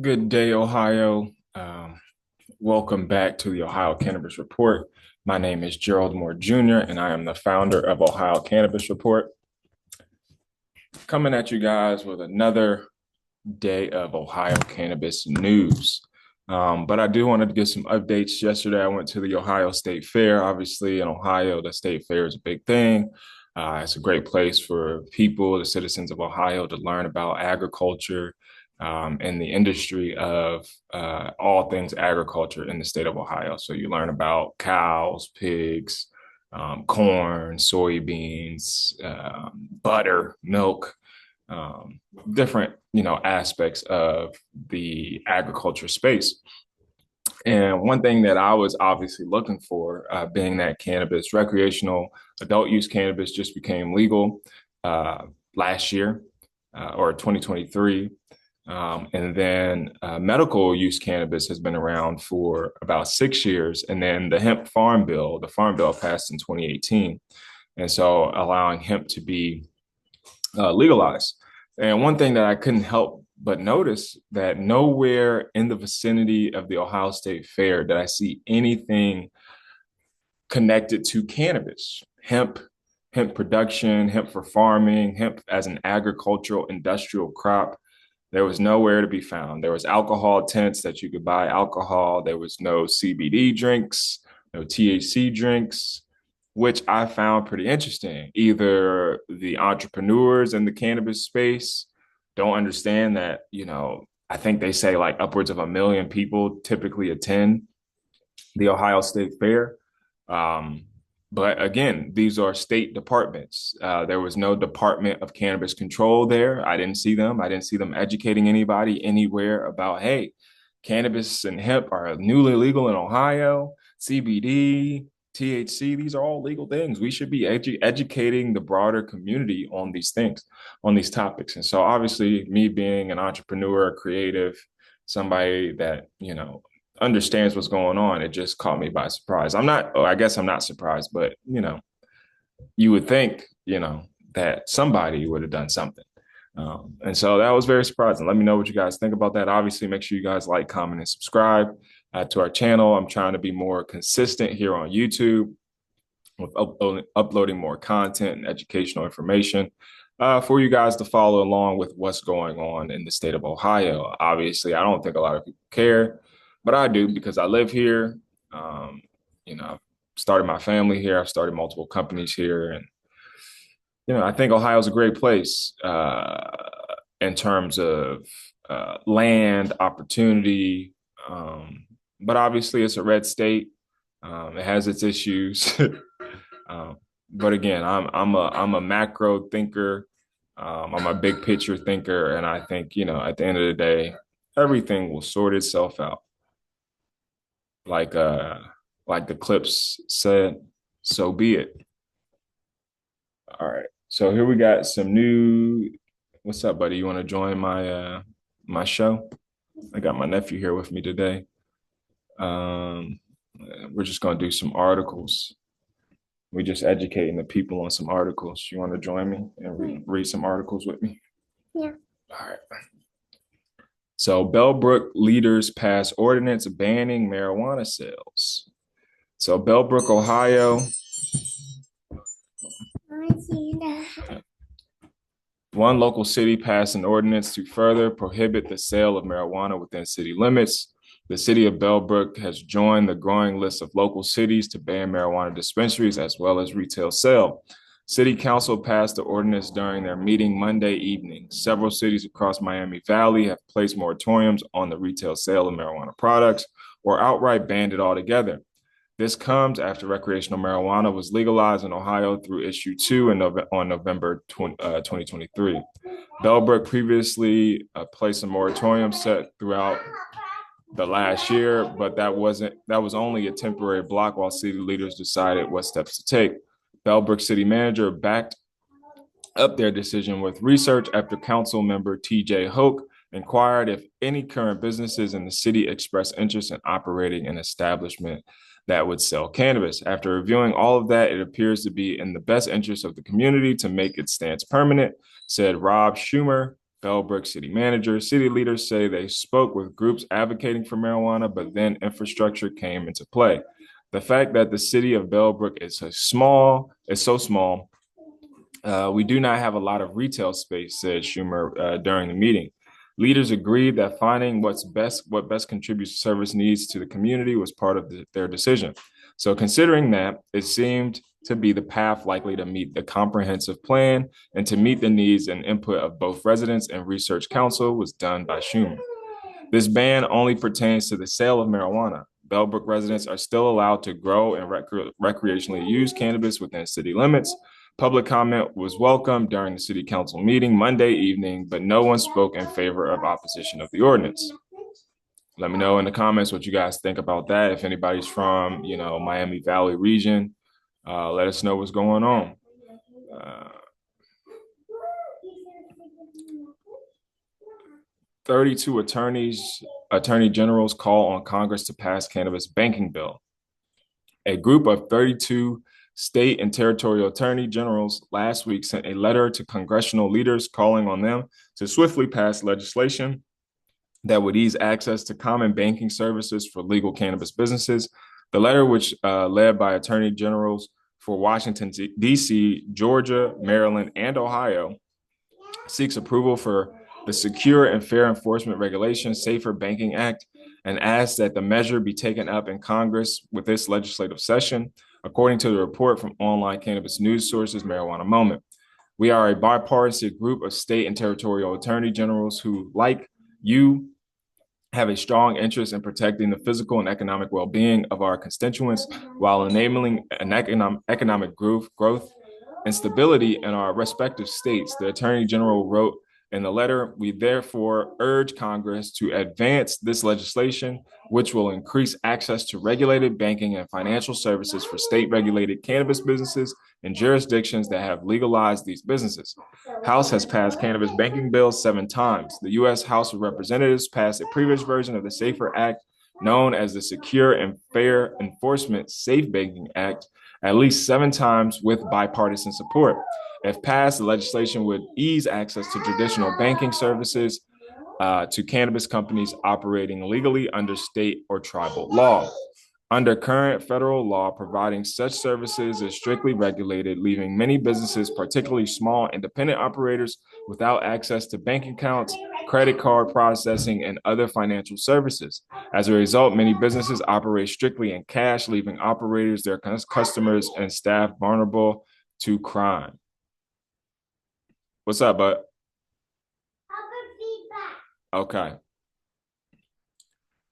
Good day, Ohio. Welcome back to the Ohio Cannabis Report. My name is Gerald Moore Jr., and I am the founder of Ohio Cannabis Report. Coming at you guys with another day of Ohio cannabis news. But I do want to get some updates. Yesterday, I went to the Ohio State Fair. Obviously, in Ohio, the state fair is a big thing. It's a great place for people, the citizens of Ohio, to learn about agriculture and the industry of all things agriculture in the state of Ohio. So you learn about cows, pigs, corn, soybeans, butter, milk, um, different aspects of the agriculture space. And one thing that I was obviously looking for, being that cannabis, recreational adult use cannabis just became legal last year or 2023. And then medical use cannabis has been around for about 6 years. And then the Farm Bill passed in 2018. And so allowing hemp to be legalized. And one thing that I couldn't help but notice that nowhere in the vicinity of the Ohio State Fair did I see anything connected to cannabis, hemp production, hemp for farming, hemp as an agricultural industrial crop. There was nowhere to be found. There was alcohol tents that you could buy alcohol. There was no CBD drinks, no THC drinks, which I found pretty interesting. Either the entrepreneurs in the cannabis space don't understand that, I think they say like upwards of 1 million people typically attend the Ohio State Fair. Um, but again, these are state departments. There was no Department of Cannabis Control there. I didn't see them. I didn't see them educating anybody anywhere about, hey, cannabis and hemp are newly legal in Ohio, CBD, THC, these are all legal things. We should be educating the broader community on these things, on these topics. And so, obviously, me being an entrepreneur, creative, somebody that, understands what's going on, it just caught me by surprise. I guess I'm not surprised, but, you would think, that somebody would have done something. And so that was very surprising. Let me know what you guys think about that. Obviously, make sure you guys like, comment, and subscribe to our channel. I'm trying to be more consistent here on YouTube with uploading more content and educational information for you guys to follow along with what's going on in the state of Ohio. Obviously, I don't think a lot of people care, but I do because I live here. I've started my family here. I've started multiple companies here, and I think Ohio is a great place in terms of land opportunity. But obviously, it's a red state. It has its issues. um, but again, I'm a macro thinker. I'm a big picture thinker, and I think at the end of the day, everything will sort itself out. Like like the clips said, so be it. All right. So here we got some new. What's up, buddy? You want to join my show? I got my nephew here with me today. Um, we're just gonna do some articles. We're just educating the people on some articles. You want to join me and read some articles with me? Yeah. All right. So Bellbrook leaders pass ordinance banning marijuana sales. So Bellbrook, Ohio. I see that. One local city passed an ordinance to further prohibit the sale of marijuana within city limits. The city of Bellbrook has joined the growing list of local cities to ban marijuana dispensaries as well as retail sale. City Council passed the ordinance during their meeting Monday evening. Several cities across Miami Valley have placed moratoriums on the retail sale of marijuana products or outright banned it altogether. This comes after recreational marijuana was legalized in Ohio through Issue 2 on November 2023. Bellbrook previously placed a moratorium set throughout the last year, but that was only a temporary block while city leaders decided what steps to take. Bellbrook city manager backed up their decision with research after council member TJ Hoke inquired if any current businesses in the city expressed interest in operating an establishment that would sell cannabis. After reviewing all of that, it appears to be in the best interest of the community to make its stance permanent, said Rob Schumer, Bellbrook city manager. City leaders say they spoke with groups advocating for marijuana, but then infrastructure came into play. The fact that the city of Bellbrook is so small, we do not have a lot of retail space, said Schumer during the meeting. Leaders agreed that finding what best contributes service needs to the community was part of their decision. So considering that, it seemed to be the path likely to meet the comprehensive plan and to meet the needs and input of both residents and research council was done by Schumer. This ban only pertains to the sale of marijuana. Bellbrook residents are still allowed to grow and recreationally use cannabis within city limits. Public comment was welcome during the city council meeting Monday evening, but no one spoke in favor of opposition of the ordinance. Let me know in the comments what you guys think about that. If anybody's from, Miami Valley region, let us know what's going on. 32 attorney generals call on Congress to pass cannabis banking bill. A group of 32 state and territorial attorney generals last week sent a letter to congressional leaders calling on them to swiftly pass legislation that would ease access to common banking services for legal cannabis businesses. The letter, which led by attorney generals for Washington, D.C., Georgia, Maryland, and Ohio, seeks approval for the Secure and Fair Enforcement Regulation Safer Banking Act and asks that the measure be taken up in Congress with this legislative session, according to the report from online cannabis news sources Marijuana Moment. We are a bipartisan group of state and territorial attorney generals who, like you, have a strong interest in protecting the physical and economic well-being of our constituents while enabling an economic growth and stability in our respective states, the Attorney General wrote in the letter. We therefore urge Congress to advance this legislation, which will increase access to regulated banking and financial services for state-regulated cannabis businesses in jurisdictions that have legalized these businesses. House has passed cannabis banking bills 7 times. The U.S. House of Representatives passed a previous version of the SAFER Act, known as the Secure and Fair Enforcement Safe Banking Act, at least 7 times with bipartisan support. If passed, the legislation would ease access to traditional banking services to cannabis companies operating legally under state or tribal law. Under current federal law, providing such services is strictly regulated, leaving many businesses, particularly small independent operators, without access to bank accounts, credit card processing, and other financial services. As a result, many businesses operate strictly in cash, leaving operators, their customers, and staff vulnerable to crime. What's up, bud? Okay.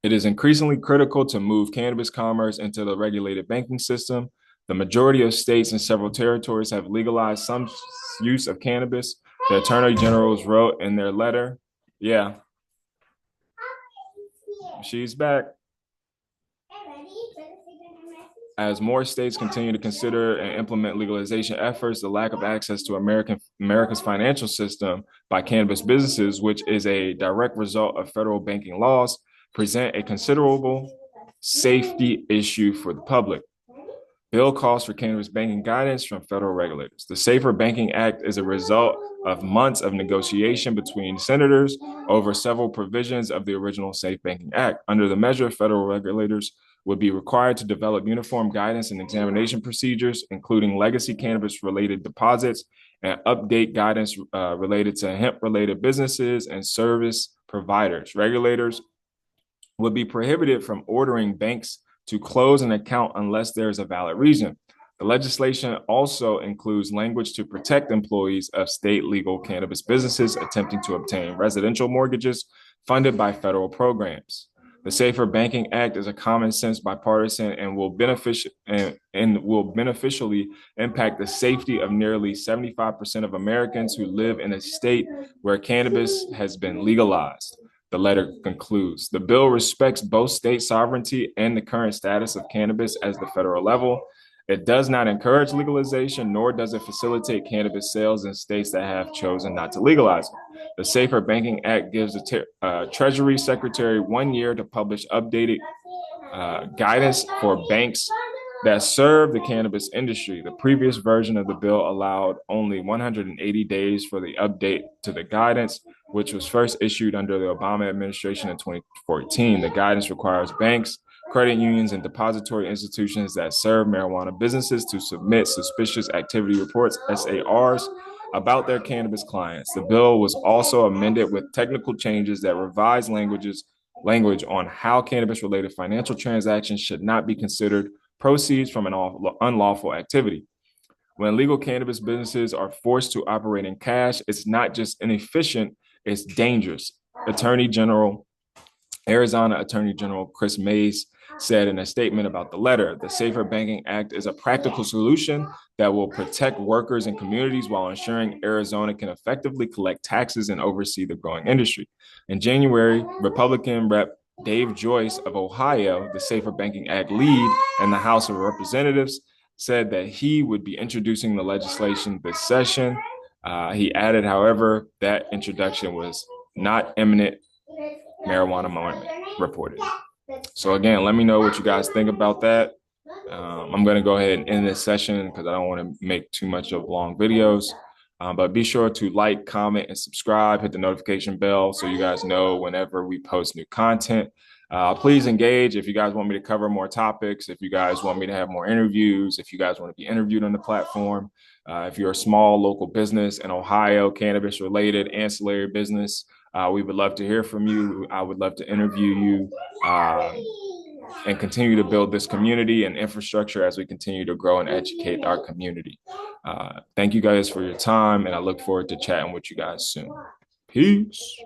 It is increasingly critical to move cannabis commerce into the regulated banking system. The majority of states and several territories have legalized some use of cannabis. The attorney generals wrote in their letter. Yeah. She's back. As more states continue to consider and implement legalization efforts, the lack of access to America's financial system by cannabis businesses, which is a direct result of federal banking laws, present a considerable safety issue for the public. Bill calls for cannabis banking guidance from federal regulators. The Safer Banking Act is a result of months of negotiation between senators over several provisions of the original Safe Banking Act. Under the measure, federal regulators would be required to develop uniform guidance and examination procedures, including legacy cannabis-related deposits, and update guidance related to hemp-related businesses and service providers. Regulators would be prohibited from ordering banks to close an account unless there is a valid reason. The legislation also includes language to protect employees of state legal cannabis businesses attempting to obtain residential mortgages funded by federal programs. The Safer Banking Act is a common sense bipartisan and will beneficially impact the safety of nearly 75% of Americans who live in a state where cannabis has been legalized. The letter concludes, the bill respects both state sovereignty and the current status of cannabis as the federal level. It does not encourage legalization, nor does it facilitate cannabis sales in states that have chosen not to legalize it. The Safer Banking Act gives the Treasury Secretary 1 year to publish updated guidance for banks that serve the cannabis industry. The previous version of the bill allowed only 180 days for the update to the guidance, which was first issued under the Obama administration in 2014. The guidance requires banks, credit unions, and depository institutions that serve marijuana businesses to submit suspicious activity reports, SARs, about their cannabis clients. The bill was also amended with technical changes that revise language on how cannabis-related financial transactions should not be considered proceeds from an unlawful activity. When legal cannabis businesses are forced to operate in cash, it's not just inefficient, it's dangerous. Arizona Attorney General Chris Mays said in a statement about the letter, the Safer Banking Act is a practical solution that will protect workers and communities while ensuring Arizona can effectively collect taxes and oversee the growing industry. In January, Republican Rep. Dave Joyce of Ohio, the Safer Banking Act lead in the House of Representatives, said that he would be introducing the legislation this session. He added, however, that introduction was not imminent, marijuana moment reported. So again, let me know what you guys think about that. I'm going to go ahead and end this session because I don't want to make too much of long videos. But be sure to like, comment, and subscribe. Hit the notification bell so you guys know whenever we post new content. Please engage if you guys want me to cover more topics, if you guys want me to have more interviews, if you guys want to be interviewed on the platform. If you're a small local business in Ohio, cannabis-related ancillary business, we would love to hear from you. I would love to interview you and continue to build this community and infrastructure as we continue to grow and educate our community. Thank you guys for your time, and I look forward to chatting with you guys soon. Peace.